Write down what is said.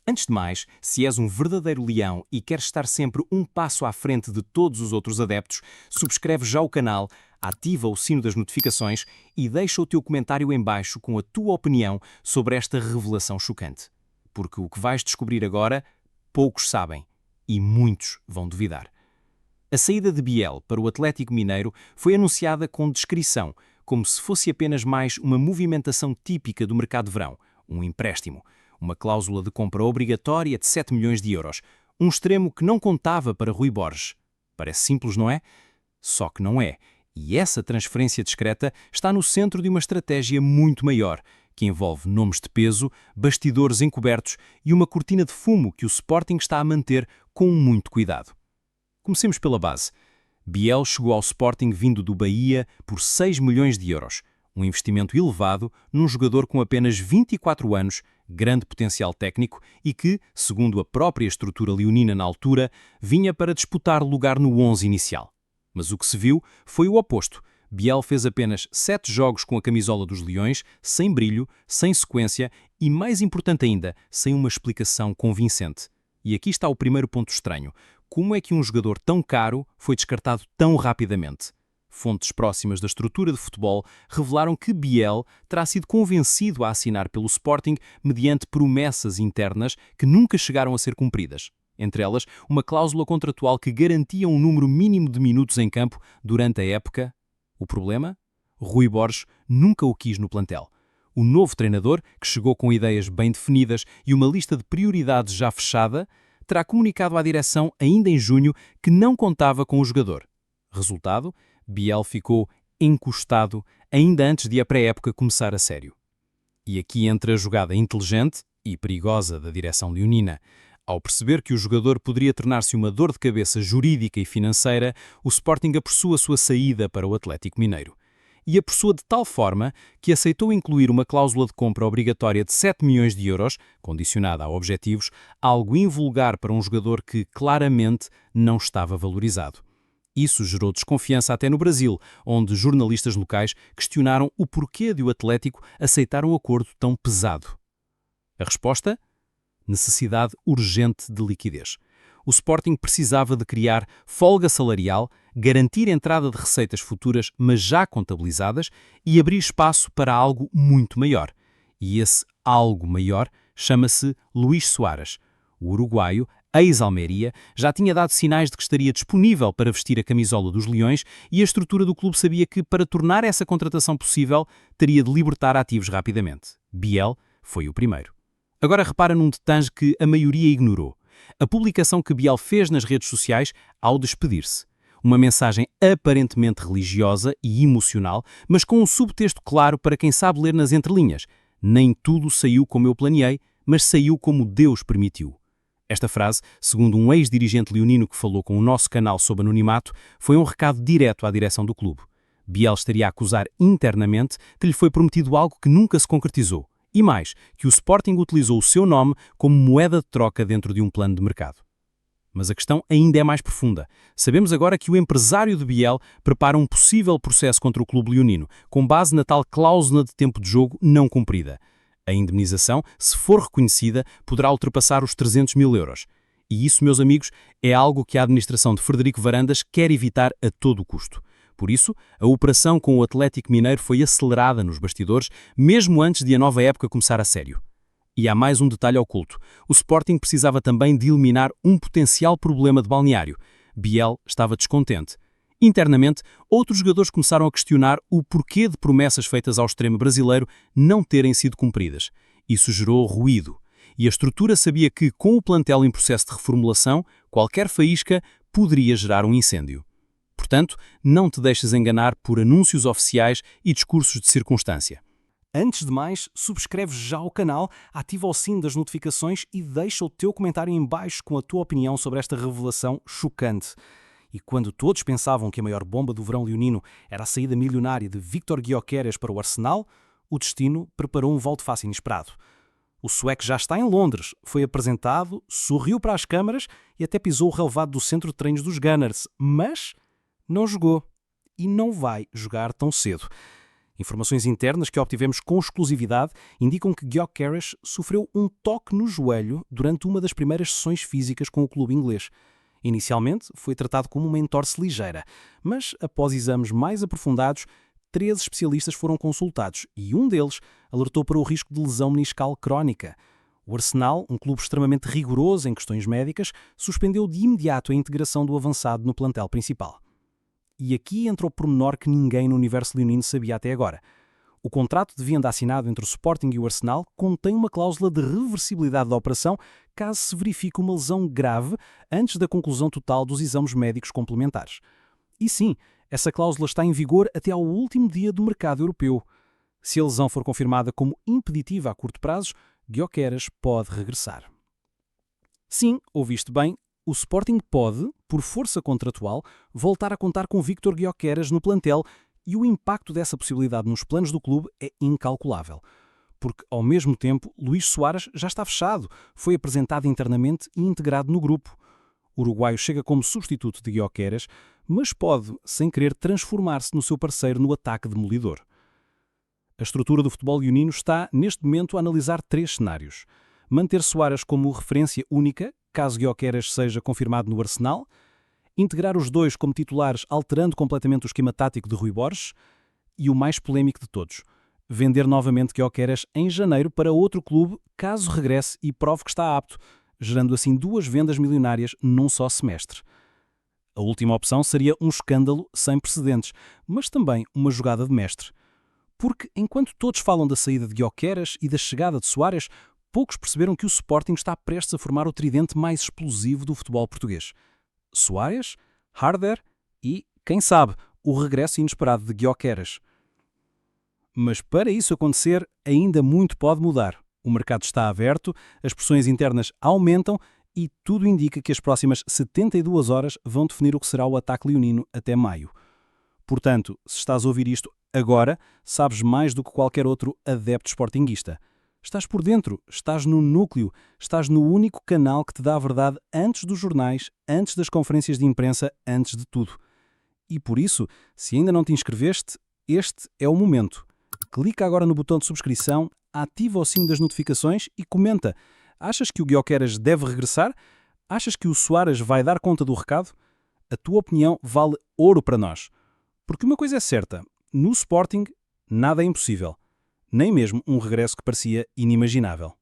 Antes de mais, se és um verdadeiro leão e queres estar sempre um passo à frente de todos os outros adeptos, subscreve já o canal, ativa o sino das notificações e deixa o teu comentário em baixo com a tua opinião sobre esta revelação chocante. Porque o que vais descobrir agora, poucos sabem e muitos vão duvidar. A saída de Biel para o Atlético Mineiro foi anunciada com discrição, como se fosse apenas mais uma movimentação típica do mercado de verão, um empréstimo. Uma cláusula de compra obrigatória de 7 milhões de euros, um extremo que não contava para Rui Borges. Parece simples, não é? Só que não é. E essa transferência discreta está no centro de uma estratégia muito maior, que envolve nomes de peso, bastidores encobertos e uma cortina de fumo que o Sporting está a manter com muito cuidado. Comecemos pela base. Biel chegou ao Sporting vindo do Bahia por 6 milhões de euros, um investimento elevado num jogador com apenas 24 anos, grande potencial técnico e que, segundo a própria estrutura leonina na altura, vinha para disputar lugar no 11 inicial. Mas o que se viu foi o oposto. Biel fez apenas 7 jogos com a camisola dos Leões, sem brilho, sem sequência e, mais importante ainda, sem uma explicação convincente. E aqui está o primeiro ponto estranho. Como é que um jogador tão caro foi descartado tão rapidamente? Fontes próximas da estrutura de futebol revelaram que Biel terá sido convencido a assinar pelo Sporting mediante promessas internas que nunca chegaram a ser cumpridas. Entre elas, uma cláusula contratual que garantia um número mínimo de minutos em campo durante a época. O problema? Rui Borges nunca o quis no plantel. O novo treinador, que chegou com ideias bem definidas e uma lista de prioridades já fechada, terá comunicado à direção ainda em junho que não contava com o jogador. Resultado? Biel ficou encostado ainda antes de a pré-época começar a sério. E aqui entra a jogada inteligente e perigosa da direção leonina. Ao perceber que o jogador poderia tornar-se uma dor de cabeça jurídica e financeira, o Sporting apressou a sua saída para o Atlético Mineiro. E apressou de tal forma que aceitou incluir uma cláusula de compra obrigatória de 7 milhões de euros, condicionada a objetivos, algo invulgar para um jogador que claramente não estava valorizado. Isso gerou desconfiança até no Brasil, onde jornalistas locais questionaram o porquê de o Atlético aceitar um acordo tão pesado. A resposta? Necessidade urgente de liquidez. O Sporting precisava de criar folga salarial, garantir entrada de receitas futuras, mas já contabilizadas, e abrir espaço para algo muito maior. E esse algo maior chama-se Luís Soares. O uruguaio, ex-Almeria, já tinha dado sinais de que estaria disponível para vestir a camisola dos Leões e a estrutura do clube sabia que, para tornar essa contratação possível, teria de libertar ativos rapidamente. Biel foi o primeiro. Agora repara num detalhe que a maioria ignorou. A publicação que Biel fez nas redes sociais ao despedir-se. Uma mensagem aparentemente religiosa e emocional, mas com um subtexto claro para quem sabe ler nas entrelinhas. Nem tudo saiu como eu planeei, mas saiu como Deus permitiu. Esta frase, segundo um ex-dirigente leonino que falou com o nosso canal sob anonimato, foi um recado direto à direção do clube. Biel estaria a acusar internamente que lhe foi prometido algo que nunca se concretizou. E mais, que o Sporting utilizou o seu nome como moeda de troca dentro de um plano de mercado. Mas a questão ainda é mais profunda. Sabemos agora que o empresário de Biel prepara um possível processo contra o clube leonino, com base na tal cláusula de tempo de jogo não cumprida. A indemnização, se for reconhecida, poderá ultrapassar os 300 mil euros. E isso, meus amigos, é algo que a administração de Frederico Varandas quer evitar a todo custo. Por isso, a operação com o Atlético Mineiro foi acelerada nos bastidores, mesmo antes de a nova época começar a sério. E há mais um detalhe oculto. O Sporting precisava também de eliminar um potencial problema de balneário. Biel estava descontente. Internamente, outros jogadores começaram a questionar o porquê de promessas feitas ao extremo brasileiro não terem sido cumpridas. Isso gerou ruído. E a estrutura sabia que, com o plantel em processo de reformulação, qualquer faísca poderia gerar um incêndio. Portanto, não te deixes enganar por anúncios oficiais e discursos de circunstância. Antes de mais, subscreve já o canal, ativa o sino das notificações e deixa o teu comentário em baixo com a tua opinião sobre esta revelação chocante. E quando todos pensavam que a maior bomba do verão leonino era a saída milionária de Víctor Gyökeres para o Arsenal, o destino preparou um volte-face inesperado. O sueco já está em Londres, foi apresentado, sorriu para as câmaras e até pisou o relvado do centro de treinos dos Gunners, mas não jogou e não vai jogar tão cedo. Informações internas que obtivemos com exclusividade indicam que Gyökeres sofreu um toque no joelho durante uma das primeiras sessões físicas com o clube inglês. Inicialmente, foi tratado como uma entorse ligeira, mas após exames mais aprofundados, 13 especialistas foram consultados e um deles alertou para o risco de lesão meniscal crónica. O Arsenal, um clube extremamente rigoroso em questões médicas, suspendeu de imediato a integração do avançado no plantel principal. E aqui entra o pormenor que ninguém no universo leonino sabia até agora. O contrato de venda assinado entre o Sporting e o Arsenal contém uma cláusula de reversibilidade da operação caso se verifique uma lesão grave antes da conclusão total dos exames médicos complementares. E sim, essa cláusula está em vigor até ao último dia do mercado europeu. Se a lesão for confirmada como impeditiva a curto prazo, Gyökeres pode regressar. Sim, ouviste bem, o Sporting pode, por força contratual, voltar a contar com Viktor Gyökeres no plantel e o impacto dessa possibilidade nos planos do clube é incalculável. Porque, ao mesmo tempo, Luís Soares já está fechado, foi apresentado internamente e integrado no grupo. O uruguaio chega como substituto de Gyökeres, mas pode, sem querer, transformar-se no seu parceiro no ataque demolidor. A estrutura do futebol leonino está, neste momento, a analisar 3 cenários. Manter Soares como referência única, caso Gyökeres seja confirmado no Arsenal, integrar os dois como titulares alterando completamente o esquema tático de Rui Borges e o mais polémico de todos, vender novamente Gyökeres em janeiro para outro clube caso regresse e prove que está apto, gerando assim 2 vendas milionárias num só semestre. A última opção seria um escândalo sem precedentes, mas também uma jogada de mestre. Porque, enquanto todos falam da saída de Gyökeres e da chegada de Soares, poucos perceberam que o Sporting está prestes a formar o tridente mais explosivo do futebol português. Soares, Harder e, quem sabe, o regresso inesperado de Gyökeres. Mas para isso acontecer, ainda muito pode mudar. O mercado está aberto, as pressões internas aumentam e tudo indica que as próximas 72 horas vão definir o que será o ataque leonino até maio. Portanto, se estás a ouvir isto agora, sabes mais do que qualquer outro adepto sportinguista. Estás por dentro, estás no núcleo, estás no único canal que te dá a verdade antes dos jornais, antes das conferências de imprensa, antes de tudo. E por isso, se ainda não te inscreveste, este é o momento. Clica agora no botão de subscrição, ativa o sino das notificações e comenta. Achas que o Gyökeres deve regressar? Achas que o Soares vai dar conta do recado? A tua opinião vale ouro para nós. Porque uma coisa é certa, no Sporting nada é impossível. Nem mesmo um regresso que parecia inimaginável.